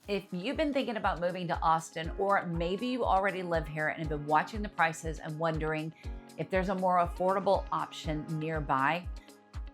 If you've been thinking about moving to Austin, or maybe you already live here and have been watching the prices and wondering if there's a more affordable option nearby,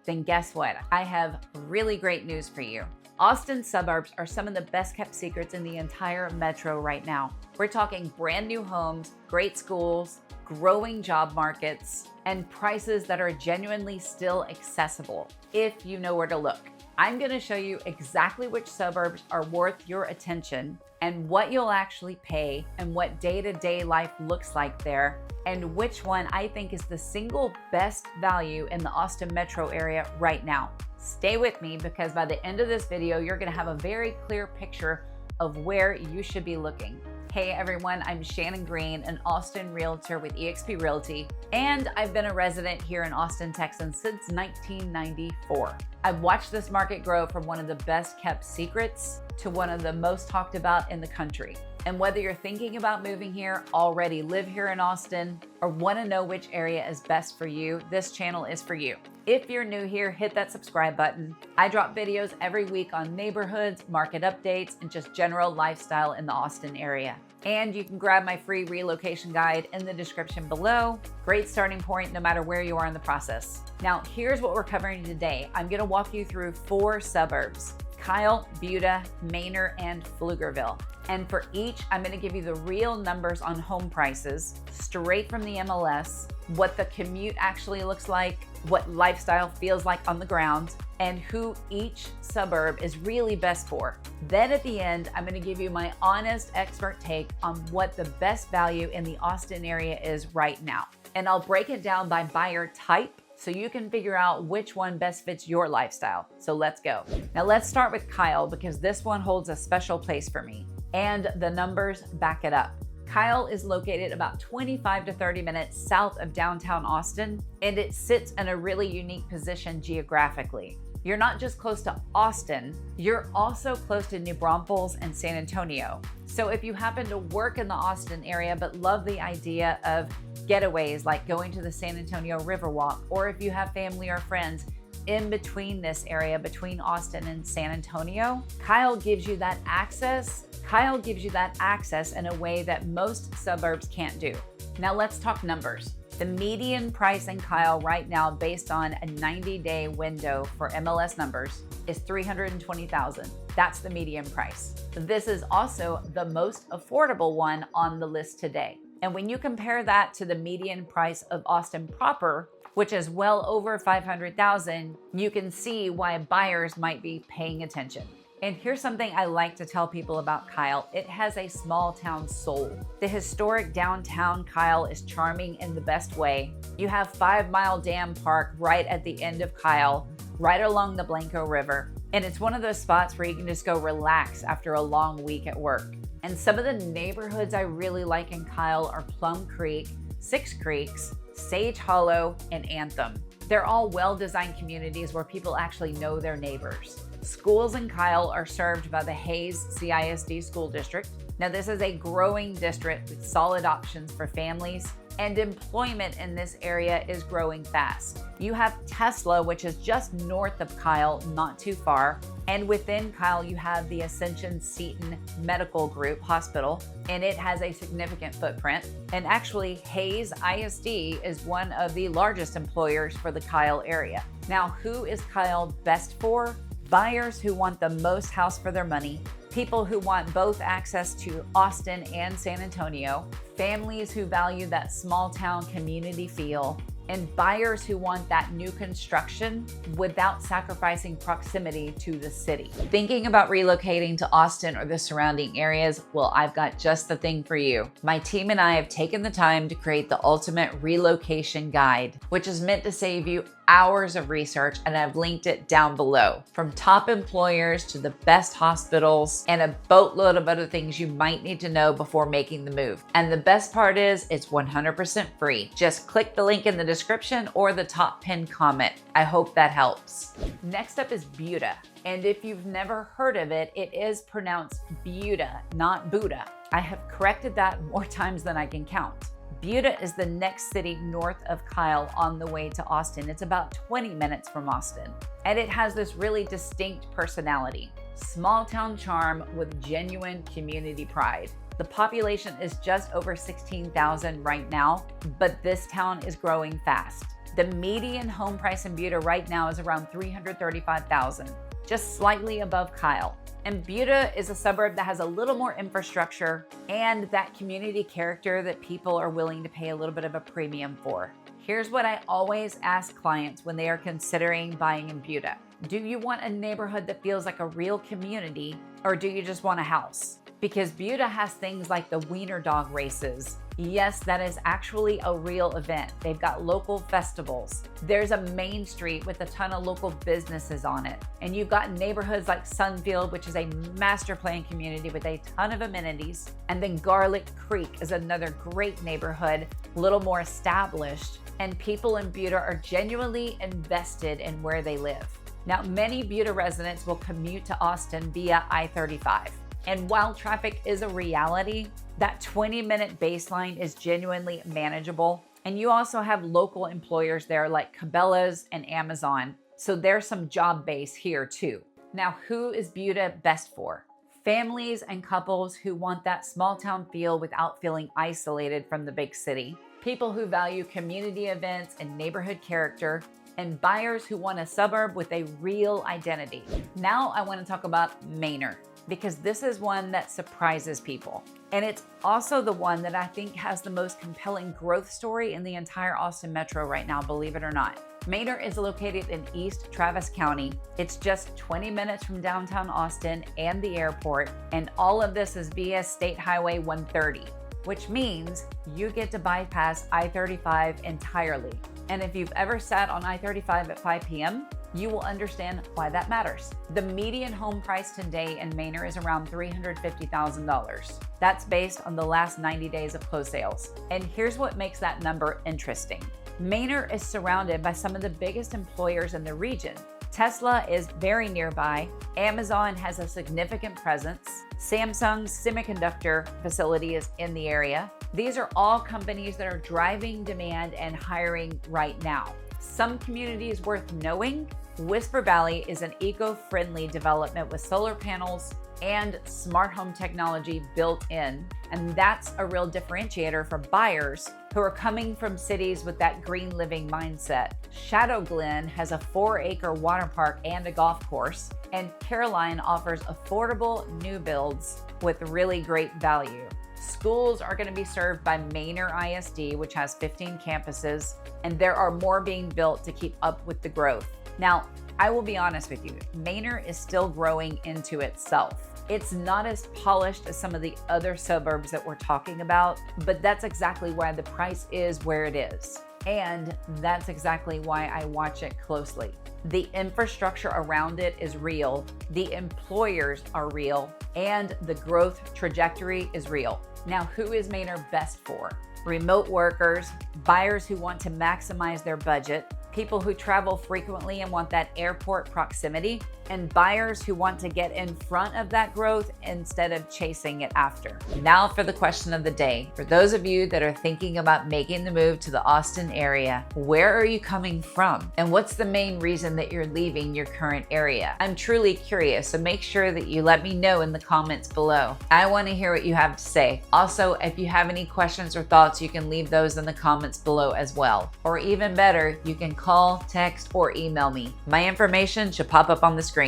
then guess what? I have really great news for you. Austin suburbs are some of the best kept secrets in the entire metro right now. We're talking brand new homes, great schools, growing job markets, and prices that are genuinely still accessible if you know where to look. I'm going to show you exactly which suburbs are worth your attention and what you'll actually pay and what day-to-day life looks like there, and which one I think is the single best value in the Austin metro area right now. Stay with me, because by the end of this video, you're going to have a very clear picture of where you should be looking. Hey everyone, I'm Shannon Green, an Austin realtor with eXp Realty, and I've been a resident here in Austin, Texas since 1994. I've watched this market grow from one of the best kept secrets to one of the most talked about in the country. And whether you're thinking about moving here, already live here in Austin, or want to know which area is best for you, this channel is for you. If you're new here, hit that subscribe button. I drop videos every week on neighborhoods, market updates, and just general lifestyle in the Austin area. And you can grab my free relocation guide in the description below. Great starting point no matter where you are in the process. Now, here's what we're covering today. I'm going to walk you through 4 suburbs: Kyle, Buda, Manor, and Pflugerville. And for each, I'm going to give you the real numbers on home prices straight from the MLS, what the commute actually looks like, what lifestyle feels like on the ground, and who each suburb is really best for. Then at the end, I'm going to give you my honest expert take on what the best value in the Austin area is right now. And I'll break it down by buyer type so you can figure out which one best fits your lifestyle. So let's go. Now let's start with Kyle, because this one holds a special place for me, and the numbers back it up. Kyle is located about 25 to 30 minutes south of downtown Austin, and it sits in a really unique position geographically. You're not just close to Austin, you're also close to New Braunfels and San Antonio. So if you happen to work in the Austin area but love the idea of getaways like going to the San Antonio Riverwalk, or if you have family or friends in between this area, between Austin and San Antonio, Kyle gives you that access. Kyle gives you that access in a way that most suburbs can't do. Now let's talk numbers. The median price in Kyle right now, based on a 90-day window for MLS numbers, is $320,000. That's the median price. This is also the most affordable one on the list today. And when you compare that to the median price of Austin proper, which is well over $500,000, you can see why buyers might be paying attention. And here's something I like to tell people about Kyle. It has a small town soul. The historic downtown Kyle is charming in the best way. You have 5 Mile Dam Park right at the end of Kyle, right along the Blanco River. And it's one of those spots where you can just go relax after a long week at work. And some of the neighborhoods I really like in Kyle are Plum Creek, Six Creeks, Sage Hollow, and Anthem. They're all well-designed communities where people actually know their neighbors. Schools in Kyle are served by the Hayes CISD School District. Now, this is a growing district with solid options for families, and employment in this area is growing fast. You have Tesla, which is just north of Kyle, not too far. And within Kyle, you have the Ascension Seton Medical Group Hospital, and it has a significant footprint. And actually, Hayes ISD is one of the largest employers for the Kyle area. Now, who is Kyle best for? Buyers who want the most house for their money, people who want both access to Austin and San Antonio, families who value that small town community feel, and buyers who want that new construction without sacrificing proximity to the city. Thinking about relocating to Austin or the surrounding areas? Well, I've got just the thing for you. My team and I have taken the time to create the ultimate relocation guide, which is meant to save you hours of research, and I've linked it down below. From top employers to the best hospitals and a boatload of other things you might need to know before making the move. And the best part is it's 100% free. Just click the link in the description or the top pinned comment. I hope that helps. Next up is Buda. And if you've never heard of it, it is pronounced Buda, not Buda. I have corrected that more times than I can count. Buda is the next city north of Kyle on the way to Austin. It's about 20 minutes from Austin, and it has this really distinct personality. Small town charm with genuine community pride. The population is just over 16,000 right now, but this town is growing fast. The median home price in Buda right now is around $335,000, just slightly above Kyle. And Buda is a suburb that has a little more infrastructure and that community character that people are willing to pay a little bit of a premium for. Here's what I always ask clients when they are considering buying in Buda. Do you want a neighborhood that feels like a real community, or do you just want a house? Because Buda has things like the wiener dog races. Yes, that is actually a real event. They've got local festivals. There's a main street with a ton of local businesses on it. And you've got neighborhoods like Sunfield, which is a master plan community with a ton of amenities. And then Garlic Creek is another great neighborhood, a little more established. And people in Buda are genuinely invested in where they live. Now, many Buda residents will commute to Austin via I-35. And while traffic is a reality, that 20-minute baseline is genuinely manageable. And you also have local employers there like Cabela's and Amazon. So there's some job base here too. Now, who is Buda best for? Families and couples who want that small town feel without feeling isolated from the big city. People who value community events and neighborhood character, and buyers who want a suburb with a real identity. Now I want to talk about Manor, because this is one that surprises people. And it's also the one that I think has the most compelling growth story in the entire Austin Metro right now, believe it or not. Manor is located in East Travis County. It's just 20 minutes from downtown Austin and the airport, and all of this is via State Highway 130, which means you get to bypass I-35 entirely. And if you've ever sat on I-35 at 5 p.m., you will understand why that matters. The median home price today in Manor is around $350,000. That's based on the last 90 days of closed sales. And here's what makes that number interesting. Manor is surrounded by some of the biggest employers in the region. Tesla is very nearby. Amazon has a significant presence. Samsung's semiconductor facility is in the area. These are all companies that are driving demand and hiring right now. Some communities worth knowing. Whisper Valley is an eco-friendly development with solar panels and smart home technology built in. And that's a real differentiator for buyers who are coming from cities with that green living mindset. Shadow Glen has a 4-acre water park and a golf course. And Caroline offers affordable new builds with really great value. Schools are going to be served by Manor ISD, which has 15 campuses, and there are more being built to keep up with the growth. Now, I will be honest with you, Manor is still growing into itself. It's not as polished as some of the other suburbs that we're talking about, but that's exactly why the price is where it is. And that's exactly why I watch it closely. The infrastructure around it is real, the employers are real, and the growth trajectory is real. Now, who is Manor best for? Remote workers, buyers who want to maximize their budget, people who travel frequently and want that airport proximity, and buyers who want to get in front of that growth instead of chasing it after. Now for the question of the day. For those of you that are thinking about making the move to the Austin area, where are you coming from? And what's the main reason that you're leaving your current area? I'm truly curious, so make sure that you let me know in the comments below. I want to hear what you have to say. Also, if you have any questions or thoughts, you can leave those in the comments below as well. Or even better, you can call, text, or email me. My information should pop up on the screen.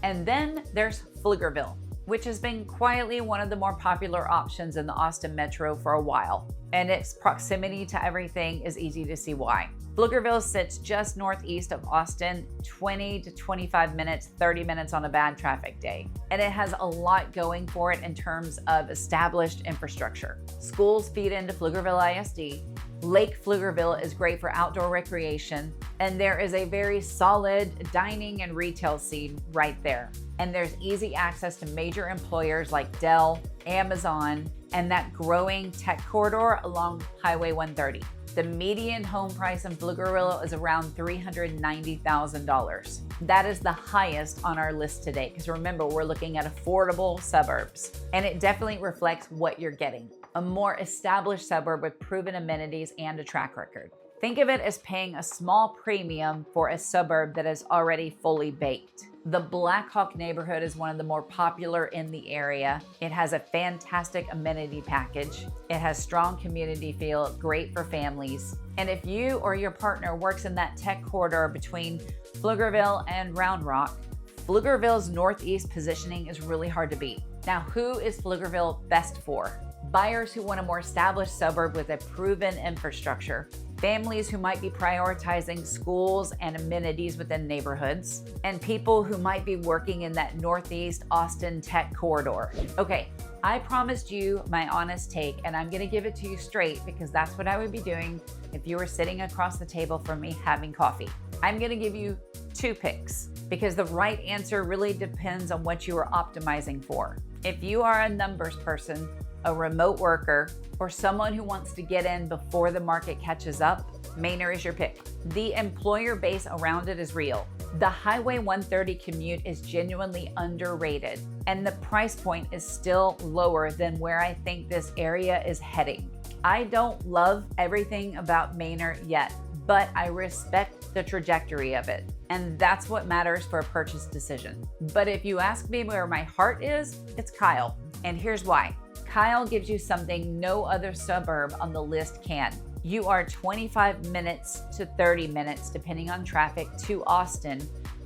And then there's Pflugerville, which has been quietly one of the more popular options in the Austin Metro for a while. And its proximity to everything is easy to see why. Pflugerville sits just northeast of Austin, 20 to 25 minutes, 30 minutes on a bad traffic day. And it has a lot going for it in terms of established infrastructure. Schools feed into Pflugerville ISD. Lake Pflugerville is great for outdoor recreation, and there is a very solid dining and retail scene right there. And there's easy access to major employers like Dell, Amazon, and that growing tech corridor along Highway 130. The median home price in Pflugerville is around $390,000. That is the highest on our list today, because remember, we're looking at affordable suburbs, and it definitely reflects what you're getting. A more established suburb with proven amenities and a track record. Think of it as paying a small premium for a suburb that is already fully baked. The Black Hawk neighborhood is one of the more popular in the area. It has a fantastic amenity package. It has strong community feel, great for families. And if you or your partner works in that tech corridor between Pflugerville and Round Rock, Pflugerville's northeast positioning is really hard to beat. Now, who is Pflugerville best for? Buyers who want a more established suburb with a proven infrastructure, families who might be prioritizing schools and amenities within neighborhoods, and people who might be working in that Northeast Austin tech corridor. Okay, I promised you my honest take, and I'm gonna give it to you straight because that's what I would be doing if you were sitting across the table from me having coffee. I'm gonna give you 2 picks because the right answer really depends on what you are optimizing for. If you are a numbers person, a remote worker, or someone who wants to get in before the market catches up, Manor is your pick. The employer base around it is real. The Highway 130 commute is genuinely underrated, and the price point is still lower than where I think this area is heading. I don't love everything about Manor yet, but I respect the trajectory of it, and that's what matters for a purchase decision. But if you ask me where my heart is, it's Kyle, and here's why. Kyle gives you something no other suburb on the list can. You are 25 minutes to 30 minutes, depending on traffic, to Austin,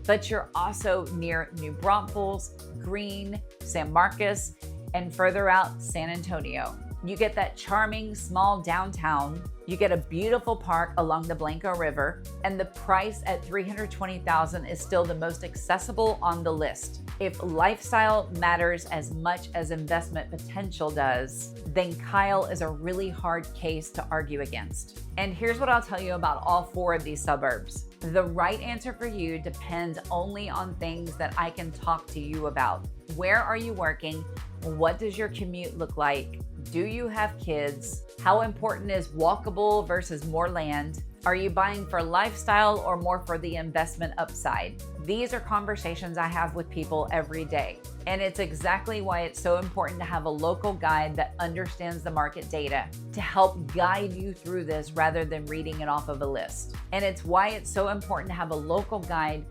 but you're also near New Braunfels, Green, San Marcos, and further out, San Antonio. You get that charming small downtown, you get a beautiful park along the Blanco River, and the price at $320,000 is still the most accessible on the list. If lifestyle matters as much as investment potential does, then Kyle is a really hard case to argue against. And here's what I'll tell you about all 4 of these suburbs. The right answer for you depends only on things that I can talk to you about. Where are you working? What does your commute look like? Do you have kids? How important is walkable versus more land? Are you buying for lifestyle or more for the investment upside? These are conversations I have with people every day. And it's exactly why it's so important to have a local guide that understands the market data to help guide you through this rather than reading it off of a list. And it's why it's so important to have a local guide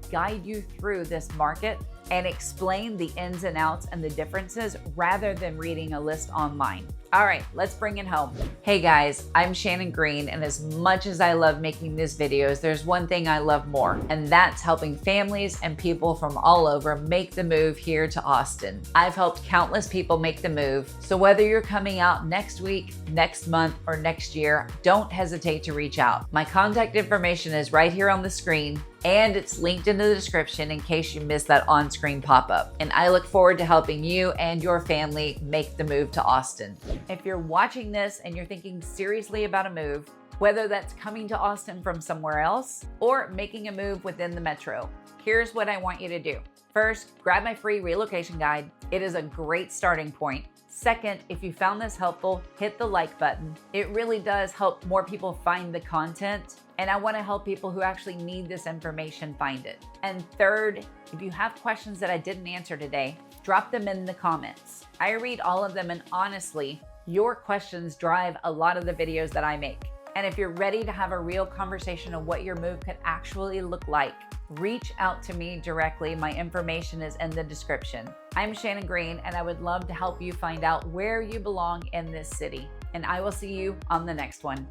you through this market and explain the ins and outs and the differences rather than reading a list online. All right, let's bring it home. Hey guys, I'm Shannon Green, and as much as I love making these videos, there's one thing I love more, and that's helping families and people from all over make the move here to Austin. I've helped countless people make the move, so whether you're coming out next week, next month, or next year, don't hesitate to reach out. My contact information is right here on the screen, and it's linked in the description in case you missed that on-screen pop-up. And I look forward to helping you and your family make the move to Austin. If you're watching this and you're thinking seriously about a move, whether that's coming to Austin from somewhere else or making a move within the metro, here's what I want you to do. First, grab my free relocation guide. It is a great starting point. Second, if you found this helpful, hit the like button. It really does help more people find the content, and I want to help people who actually need this information find it. And third, if you have questions that I didn't answer today, drop them in the comments. I read all of them, and honestly, your questions drive a lot of the videos that I make. And if you're ready to have a real conversation on what your move could actually look like, reach out to me directly. My information is in the description. I'm Shannon Green, and I would love to help you find out where you belong in this city. And I will see you on the next one.